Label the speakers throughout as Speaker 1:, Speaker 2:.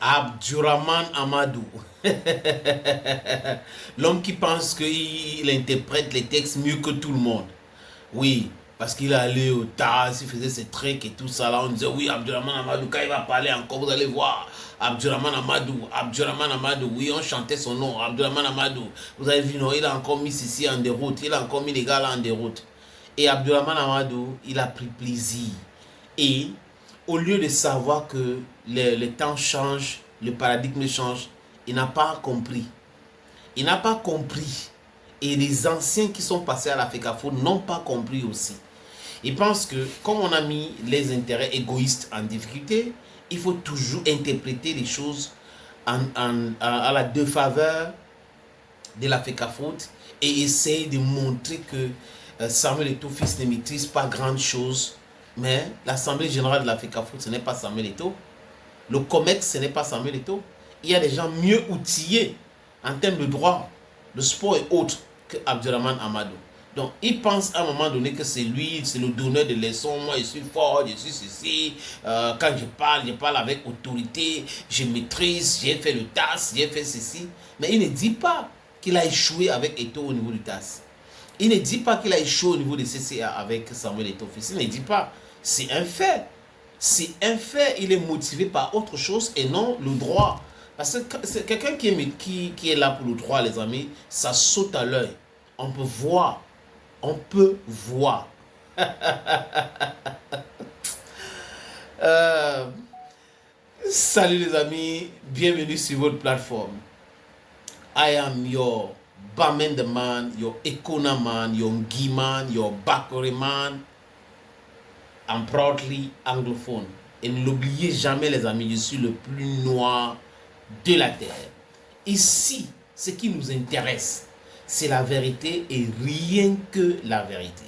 Speaker 1: Abdurrahman Amadou. L'homme qui pense qu'il interprète les textes mieux que tout le monde. Oui, parce qu'il est allé au TAS, il faisait ses trucs et tout ça. Là, on disait, oui, Abdurrahman Amadou, quand il va parler encore, vous allez voir. Abdurrahman Amadou, oui, on chantait son nom, Abdurrahman Amadou. Vous avez vu, non, il a encore mis ceci en déroute, il a encore mis les gars là en déroute. Et Abdurrahman Amadou, il a pris plaisir. Et au lieu de savoir que le temps change, le paradigme change, il n'a pas compris. Il n'a pas compris. Et les anciens qui sont passés à la FECAFO n'ont pas compris aussi. Ils pensent que comme on a mis les intérêts égoïstes en difficulté, il faut toujours interpréter les choses à la défaveur de la FECAFO et essayer de montrer que Samuel Eto'o fils ne maîtrise pas grande chose. Mais l'Assemblée générale de la FECAFO, ce n'est pas Samuel Eto'o. Le COMEX, ce n'est pas Samuel Eto'o. Il y a des gens mieux outillés en termes de droit, de sport et autres que Abdurrahman Amadou. Donc, il pense à un moment donné que c'est lui, c'est le donneur de leçons. Moi, je suis fort, je suis ceci. Quand je parle avec autorité, je maîtrise, j'ai fait le TAS, j'ai fait ceci. Mais il ne dit pas qu'il a échoué avec Eto'o au niveau du TAS. Il ne dit pas qu'il a échoué au niveau de CCA avec Samuel Eto'o. Il ne dit pas. C'est un fait. C'est un fait. Il est motivé par autre chose et non le droit. Parce que c'est quelqu'un qui est là pour le droit, les amis, ça saute à l'œil. On peut voir. On peut voir. Euh, salut les amis. Bienvenue sur votre plateforme. I am your Bamen the man, your Ekona man, your Ngi man, your Bakore man. I'm proudly anglophone. Et ne l'oubliez jamais les amis, je suis le plus noir de la terre. Ici, ce qui nous intéresse, c'est la vérité et rien que la vérité.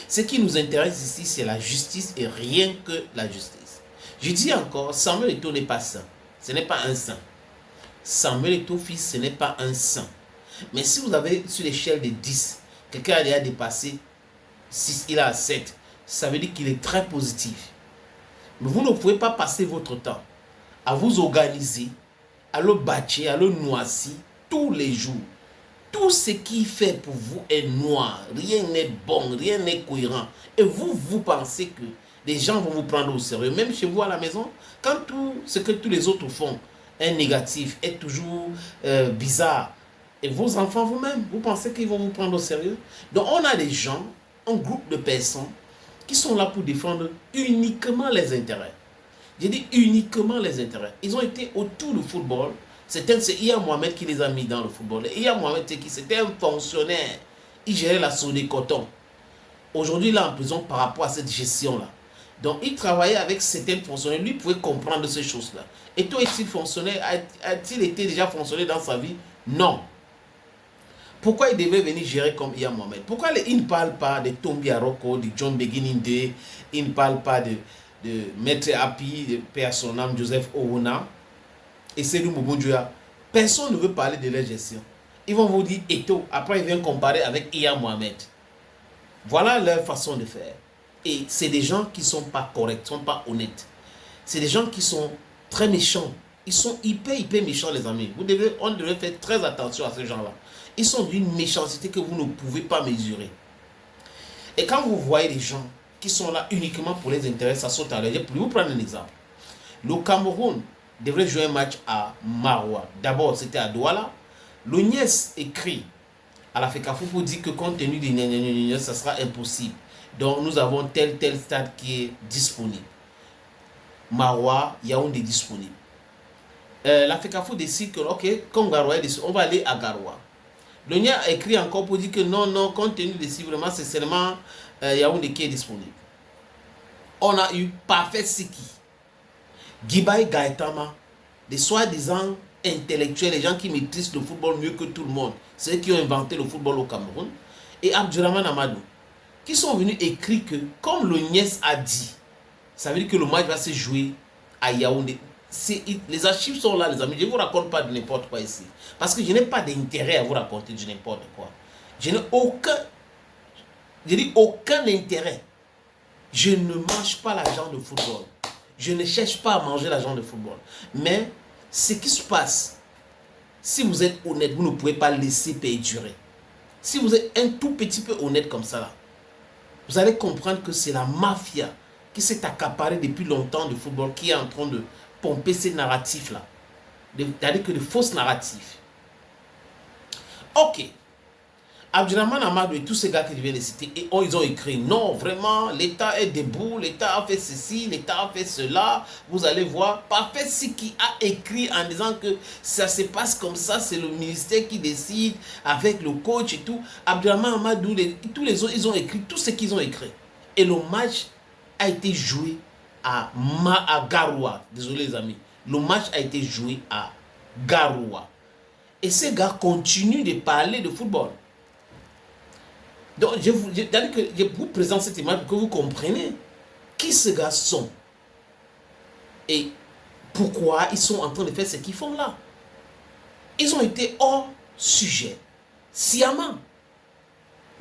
Speaker 1: Ce qui nous intéresse ici, c'est la justice et rien que la justice. Je dis encore, Samuel Eto'o n'est pas saint. Ce n'est pas un saint. Samuel Eto'o fils, ce n'est pas un saint. Mais si vous avez sur l'échelle de 10, quelqu'un a déjà dépassé 6, il a 7, ça veut dire qu'il est très positif. Mais vous ne pouvez pas passer votre temps à vous organiser, à le bâcher, à le noisir tous les jours. Tout ce qui fait pour vous est noir. Rien n'est bon, rien n'est cohérent. Et vous pensez que les gens vont vous prendre au sérieux. Même chez vous à la maison, quand tout ce que tous les autres font est négatif, est toujours bizarre. Et vos enfants vous-même, vous pensez qu'ils vont vous prendre au sérieux? Donc on a des gens, un groupe de personnes qui sont là pour défendre uniquement les intérêts. J'ai dit uniquement les intérêts. Ils ont été autour du football. C'est Iya Mohamed qui les a mis dans le football. Iya Mohamed, c'était un fonctionnaire. Il gérait la Sodé Coton. Aujourd'hui, il est en prison par rapport à cette gestion-là. Donc, il travaillait avec certains fonctionnaires. Lui pouvait comprendre ces choses-là. Et toi, est-il fonctionnaire? A-t-il été déjà fonctionnaire dans sa vie? Non. Pourquoi il devait venir gérer comme Iya Mohamed? Pourquoi il ne parle pas de Tombi Aroko, de John Beginning, il ne parle pas de Maître Api, de Père son âme, Joseph Owona et Seydou Mouboujoua? Personne ne veut parler de leur gestion. Ils vont vous dire Eto'o. Après, ils viennent comparer avec Iya Mohamed. Voilà leur façon de faire. Et c'est des gens qui ne sont pas corrects, qui ne sont pas honnêtes. C'est des gens qui sont très méchants. Ils sont hyper méchants, les amis. On devrait faire très attention à ces gens-là. Ils sont d'une méchanceté que vous ne pouvez pas mesurer. Et quand vous voyez des gens qui sont là uniquement pour les intérêts, ça saute à l'œil. Je vais vous prendre un exemple. Le Cameroun devrait jouer un match à Maroua. D'abord, c'était à Douala. Le Niès écrit à la FECAFO pour dire que compte tenu des gna, ça sera impossible. Donc, nous avons tel stade qui est disponible. Maroua, Yaoundé disponible. La FECAFO décide que, ok, comme Garoua est disponible, on va aller à Garoua. Le Nia a écrit encore pour dire que non, compte tenu de si vraiment c'est seulement Yaoundé qui est disponible. On a eu Parfait Siki, Gibaï Gaetama, des soi-disant intellectuels, les gens qui maîtrisent le football mieux que tout le monde, ceux qui ont inventé le football au Cameroun, et Abdurrahman Amadou, qui sont venus écrire que, comme le Niès a dit, ça veut dire que le match va se jouer à Yaoundé. Les archives sont là, les amis. Je ne vous raconte pas de n'importe quoi ici. Parce que je n'ai pas d'intérêt à vous raconter de n'importe quoi. Je n'ai aucun intérêt. Je ne mange pas l'argent de football. Je ne cherche pas à manger l'argent de football. Mais ce qui se passe, si vous êtes honnête, vous ne pouvez pas laisser perdurer. Si vous êtes un tout petit peu honnête comme ça, là, vous allez comprendre que c'est la mafia qui s'est accaparée depuis longtemps du football, qui est en train de pomper ces narratifs-là. C'est-à-dire que de fausses narratifs. Ok. Abdurrahman Amadou et tous ces gars qui viennent de citer, et ils ont écrit, non, vraiment, l'État est debout, l'État a fait ceci, l'État a fait cela, vous allez voir. Parfait, ce qui a écrit en disant que ça se passe comme ça, c'est le ministère qui décide avec le coach et tout. Abdurrahman Amadou, tous les autres, ils ont écrit tout ce qu'ils ont écrit. Et le match a été joué à Garoua. Désolé les amis. Le match a été joué à Garoua. Et ces gars continuent de parler de football. Donc, je vous présente cette image pour que vous compreniez qui ces gars sont et pourquoi ils sont en train de faire ce qu'ils font là. Ils ont été hors sujet, sciemment.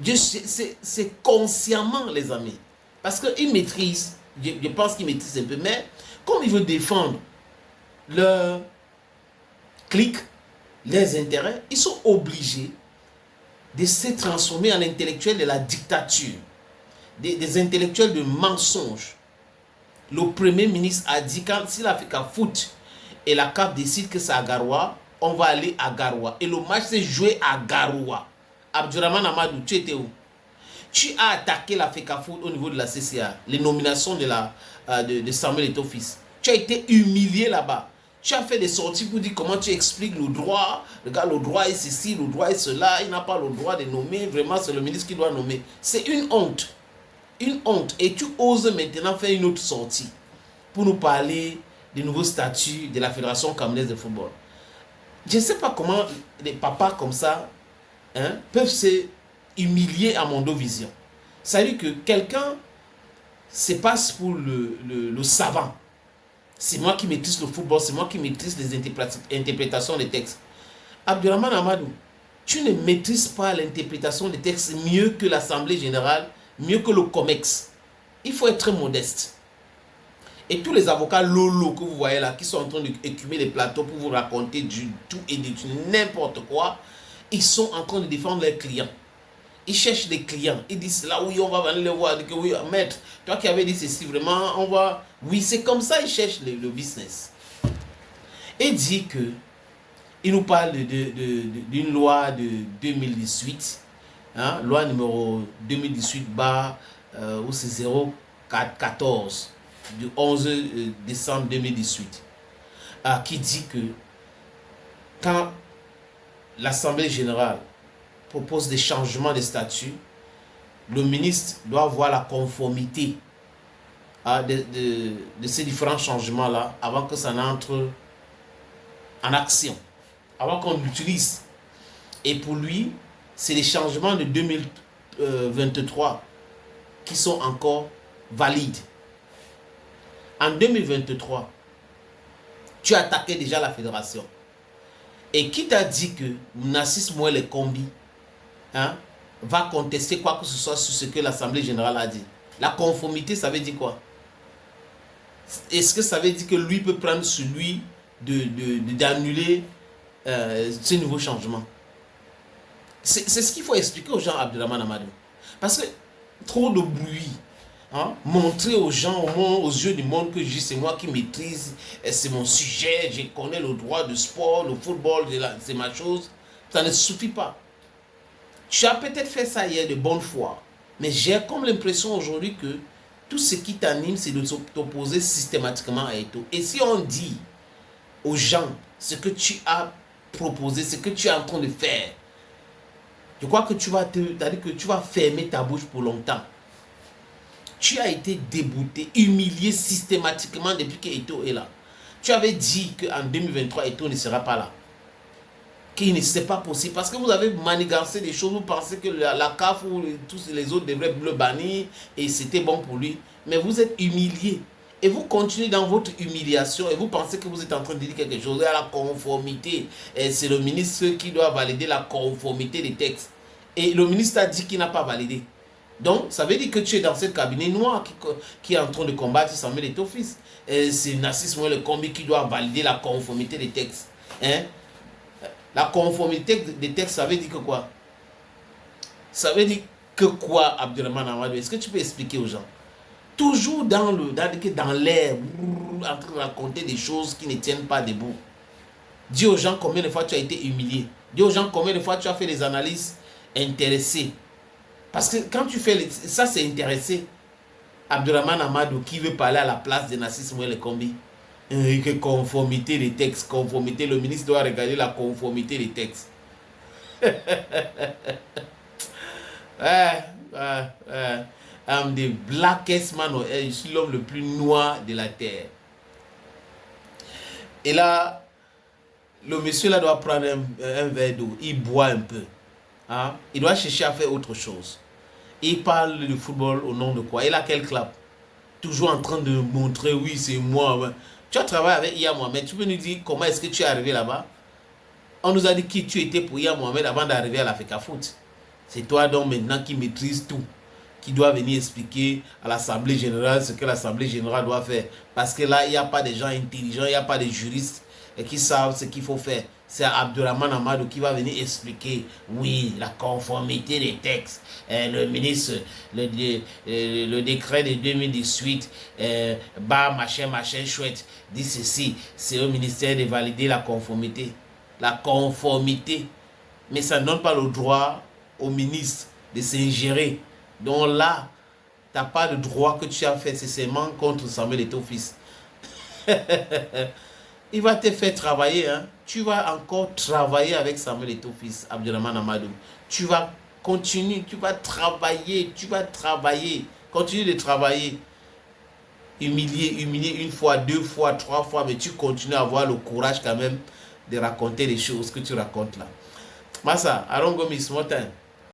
Speaker 1: C'est consciemment, les amis. Parce qu'ils maîtrisent, je pense qu'ils maîtrisent un peu, mais comme ils veulent défendre leur clic, leurs intérêts, ils sont obligés de se transformer en intellectuels de la dictature, des intellectuels de mensonges. Le premier ministre a dit, quand si l'Africa Foot et la CAF décident que c'est à Garoua, on va aller à Garoua. Et le match s'est joué à Garoua. Abdurrahman Amadou, tu étais où? Tu as attaqué l'Africa Foot au niveau de la CCA, les nominations de Samuel Eto'o-Fils. Tu as été humilié là-bas. Tu as fait des sorties pour dire comment tu expliques le droit. Regarde, le droit est ceci, le droit est cela. Il n'a pas le droit de nommer. Vraiment, c'est le ministre qui doit nommer. C'est une honte. Une honte. Et tu oses maintenant faire une autre sortie pour nous parler des nouveaux statuts de la Fédération camerounaise de football. Je ne sais pas comment des papas comme ça peuvent se humilier à Mondovision. C'est-à-dire que quelqu'un se passe pour le savant. C'est moi qui maîtrise le football, c'est moi qui maîtrise les interprétations des textes. Abdurrahman Amadou, tu ne maîtrises pas l'interprétation des textes mieux que l'Assemblée générale, mieux que le COMEX. Il faut être modeste. Et tous les avocats lolo que vous voyez là, qui sont en train d'écumer les plateaux pour vous raconter du tout et du n'importe quoi, ils sont en train de défendre leurs clients. Ils cherchent des clients. Ils disent là, oui, on va venir les voir. Ils disent, oui, maître, toi qui avais dit ceci, vraiment, on va. Oui, c'est comme ça, ils cherchent le business. Et dit que, il nous parle d'une loi de 2018, loi numéro 2018, où c'est 014, du 11 décembre 2018, qui dit que quand l'Assemblée générale propose des changements de statut, le ministre doit voir la conformité de ces différents changements-là avant que ça n'entre en action, avant qu'on l'utilise. Et pour lui, c'est les changements de 2023 qui sont encore valides. En 2023, tu attaquais déjà la fédération. Et qui t'a dit que Narcisse Mouel Kombi va contester quoi que ce soit sur ce que l'Assemblée générale a dit? La conformité, ça veut dire quoi? Est-ce que ça veut dire que lui peut prendre celui d'annuler ce nouveau changement? C'est ce qu'il faut expliquer aux gens, Abdurrahman Amadou. Parce que trop de bruit, montrer aux gens, aux yeux du monde que c'est moi qui maîtrise, c'est mon sujet, je connais le droit du sport, le football, c'est ma chose, ça ne suffit pas. Tu as peut-être fait ça hier de bonne foi, mais j'ai comme l'impression aujourd'hui que tout ce qui t'anime, c'est de t'opposer systématiquement à Eto'o. Et si on dit aux gens ce que tu as proposé, ce que tu es en train de faire, je crois que tu vas fermer ta bouche pour longtemps. Tu as été débouté, humilié systématiquement depuis que Eto'o est là. Tu avais dit qu'en 2023, Eto'o ne sera pas là. Qu'il ne c'est pas possible. Parce que vous avez manigancé des choses, vous pensez que la CAF ou tous les autres devraient le bannir et c'était bon pour lui. Mais vous êtes humilié. Et vous continuez dans votre humiliation et vous pensez que vous êtes en train de dire quelque chose à la conformité. Et c'est le ministre qui doit valider la conformité des textes. Et le ministre a dit qu'il n'a pas validé. Donc, ça veut dire que tu es dans ce cabinet noir qui est en train de combattre Samuel Eto'o-Fils. C'est Narcisse Moelle Kombi qui doit valider la conformité des textes. Hein? La conformité des textes, ça veut dire que quoi? Ça veut dire que quoi, Abdurrahman Amadou? Est-ce que tu peux expliquer aux gens? Toujours dans l'air, en train de raconter des choses qui ne tiennent pas debout. Dis aux gens combien de fois tu as été humilié. Dis aux gens combien de fois tu as fait des analyses intéressées. Parce que quand tu fais ça, c'est intéressé. Abdurrahman Amadou qui veut parler à la place de Narcisse Moelle Kombi. Que conformité des textes, conformité. Le ministre doit regarder la conformité des textes. I'm the blackest man on earth. Je suis l'homme le plus noir de la terre. Et là, le monsieur là doit prendre un verre d'eau. Il boit un peu. Hein? Il doit chercher à faire autre chose. Il parle de football au nom de quoi? Il a quel club? Toujours en train de montrer, oui, c'est moi. Ouais. Tu as travaillé avec Iya Mohamed. Tu peux nous dire comment est-ce que tu es arrivé là-bas? On nous a dit qui tu étais pour Iya Mohamed avant d'arriver à l'Africa Foot. C'est toi donc maintenant qui maîtrise tout, qui doit venir expliquer à l'Assemblée Générale ce que l'Assemblée Générale doit faire. Parce que là, il n'y a pas de gens intelligents, il n'y a pas de juristes qui savent ce qu'il faut faire. C'est Abdurrahman Amadou qui va venir expliquer, oui, la conformité des textes. Le ministre, le décret de 2018, machin, chouette, dit ceci. C'est au ministère de valider la conformité. La conformité. Mais ça ne donne pas le droit au ministre de s'ingérer. Donc là, tu n'as pas de droit que tu as fait cessément contre Samuel Eto'o-Fils. Il va te faire travailler. Hein. Tu vas encore travailler avec Samuel Eto'o-Fils, Abdurrahman Amadou. Tu vas continuer, tu vas travailler. Continue de travailler. Humilier une fois, deux fois, trois fois, mais tu continues à avoir le courage quand même de raconter les choses que tu racontes là. Massa, I don't go miss more time.